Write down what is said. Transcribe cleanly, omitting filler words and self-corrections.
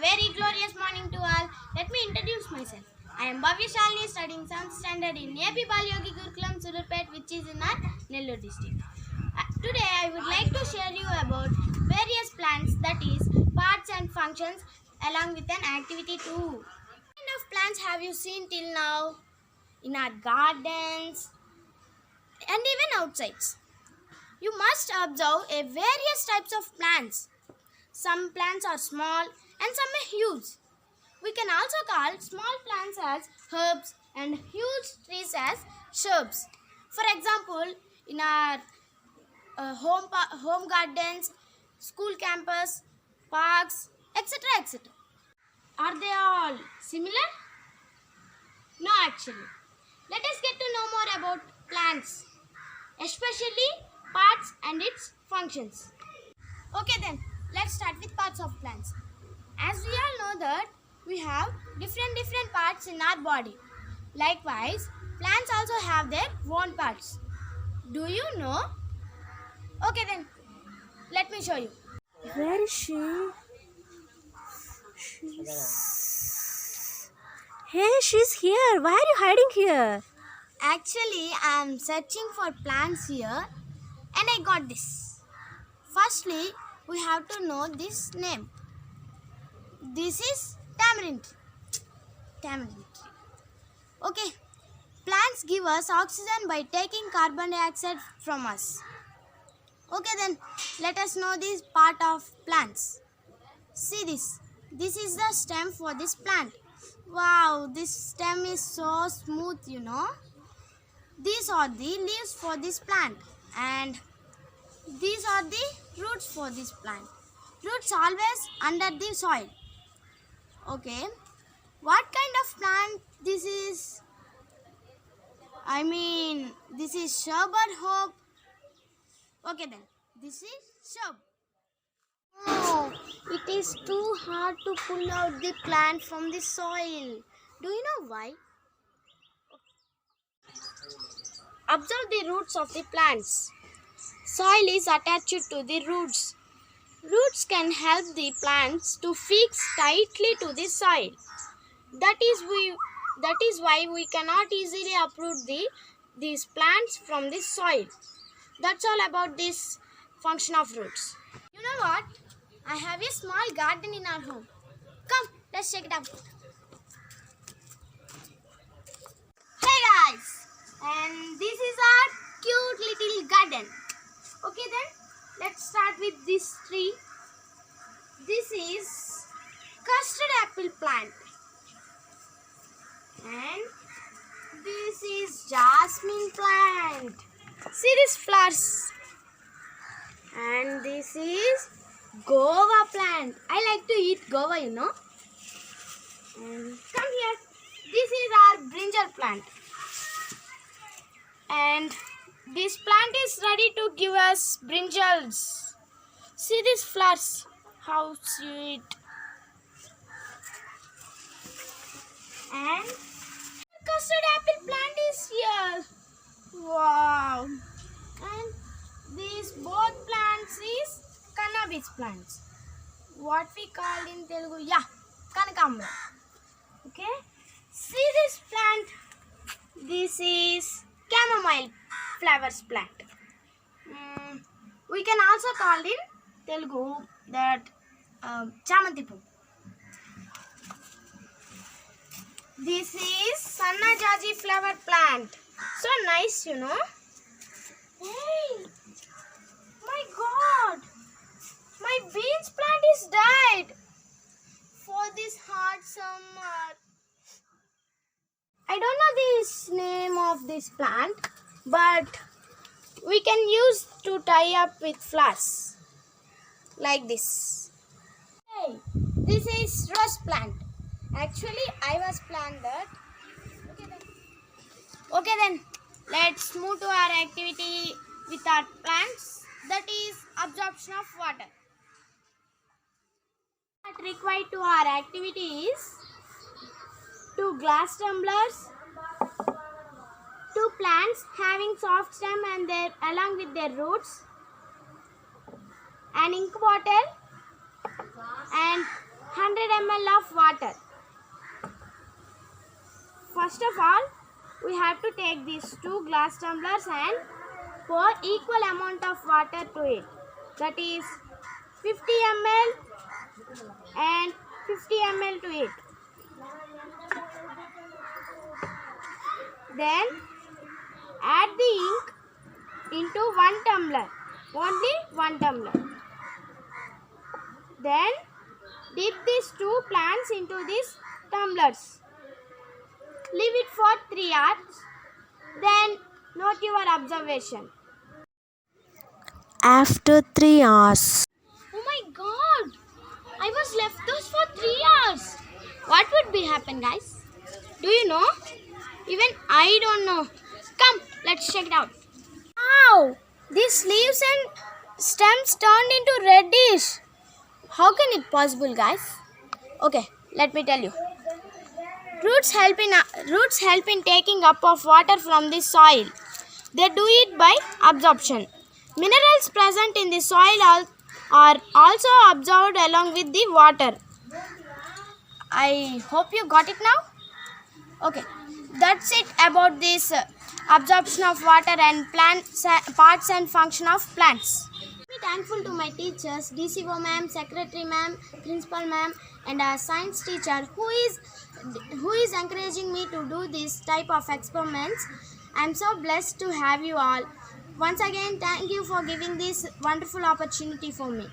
very glorious morning to all. Let me introduce myself. I am Bhavya Shalini, studying 7th standard in AP Balyogi Gurukulam Sururpet, which is in our Nellore district. Today I would like to share you about various plants, that is parts and functions, along with an activity too. What kind of plants have you seen till now in our gardens and even outsides? You must observe a various types of plants. Some plants are small and some are huge. We can also call small plants as herbs and huge trees as shrubs. For example, in our home gardens, school campus, parks, etc. etc. Are they all similar? No, actually. Let us get to know more about plants, especially parts and its functions. Okay then, let's start with parts of plants. As we all know that we have different parts in our body. Likewise, plants also have their own parts. Do you know? Okay then, let me show you. Where is she? She's here. Why are you hiding here? Actually, I am searching for plants here and I got this. Firstly, we have to know this name. This is tamarind tree. Okay, plants give us oxygen by taking carbon dioxide from us. Okay then, let us know this part of plants. See this. This is the stem for this plant. Wow, this stem is so smooth, you know. These are the leaves for this plant and these are the roots for this plant. Roots always under the soil. Okay, what kind of plant this is? This is shrub or herb? Okay then, this is shrub. Oh, it is too hard to pull out the plant from the soil. Do you know why? Observe the roots of the plants. Soil is attached to the roots. Roots can help the plants to fix tightly to the soil. That is why we cannot easily uproot these plants from the soil. That's all about this function of roots. You know what? I have a small garden in our home. Come, let's check it out. Hey guys! And this is our cute little garden. Okay then, let's start with this tree. This is custard apple plant. And this is jasmine plant. See these flowers. And this is guava plant. I like to eat guava, you know. And come here. This is our brinjal plant. And this plant is ready to give us brinjals. See these flowers. How sweet. And custard apple plant is here. Wow. And these both plants is cannabis plants. What we call in Telugu, Kanakamra. Okay. See this plant. This is chamomile flowers plant. We can also call in Telugu that chamanti poo. This is Sannajaji flower plant. So nice, you know. Hey, my God, my beans plant is died for this hot summer. I don't know this name of this plant, but we can use to tie up with flowers like this. Hey, this is rose plant. Actually, I was planned that. Okay then, let's move to our activity with our plants, that is absorption of water. What required to our activity is 2 glass tumblers, 2 plants having soft stem and along with their roots, an ink bottle and 100 ml of water. First of all, we have to take these 2 glass tumblers and pour equal amount of water to it. That is 50 ml and 50 ml to it. Then add the ink into 1 tumbler. Only 1 tumbler. Then dip these 2 plants into these tumblers. Leave it for 3 hours. Then note your observation. After 3 hours. Oh my god! I was left those for 3 hours. What would be happen, guys? Do you know? Even I don't know. Come, let's check it out. Wow! These leaves and stems turned into reddish. How can it possible, guys? Okay, let me tell you. Roots help in taking up of water from the soil. They do it by absorption. Minerals present in the soil are also absorbed along with the water. I hope you got it now. Okay, that's it about this absorption of water and parts and function of plants. I'm thankful to my teachers, DCO ma'am, secretary ma'am, principal ma'am, and a science teacher who is encouraging me to do this type of experiments. I'm so blessed to have you all. Once again, thank you for giving this wonderful opportunity for me.